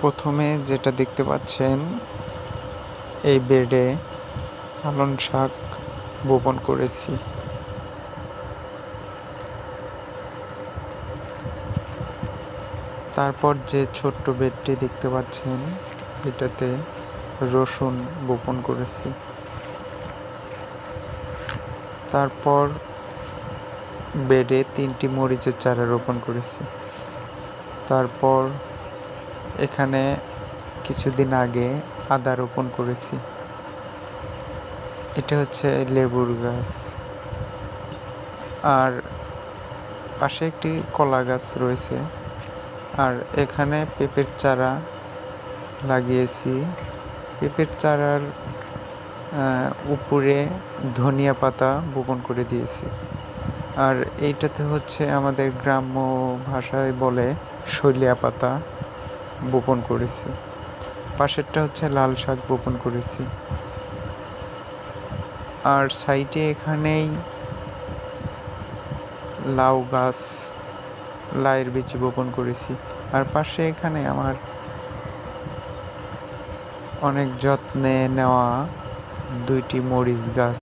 প্রথমে যেটা দেখতে পাচ্ছেন, এই বেডে পালং শাক বপন করেছি। তারপর যে ছোট্ট বেডটি দেখতে পাচ্ছেন, এটাতে রসুন বপন করেছি। তারপর বেডে 3টি মরিচের চারা রোপণ করেছি। তারপর এখানে কিছুদিন আগে আদা রোপণ করেছি। এটা হচ্ছে লেবুর গাছ, আর পাশে একটি কলা গাছ রয়েছে। আর এখানে পেঁপের চারা লাগিয়েছি। পেঁপের চারার উপরে ধনিয়া পাতা বপন করে দিয়েছি। আর এইটাতে হচ্ছে আমাদের গ্রাম্য ভাষায় বলে শৈলিয়া পাতা বপন করেছি। পাশেরটা হচ্ছে লাল শাক বপন করেছি। আর সাইডে এখানেই লাউ গাছ, লাউয়ের বীজ বপন করেছি। আর পাশে এখানে আমার অনেক যত্নে নেওয়া 2টি মরিচ গাছ।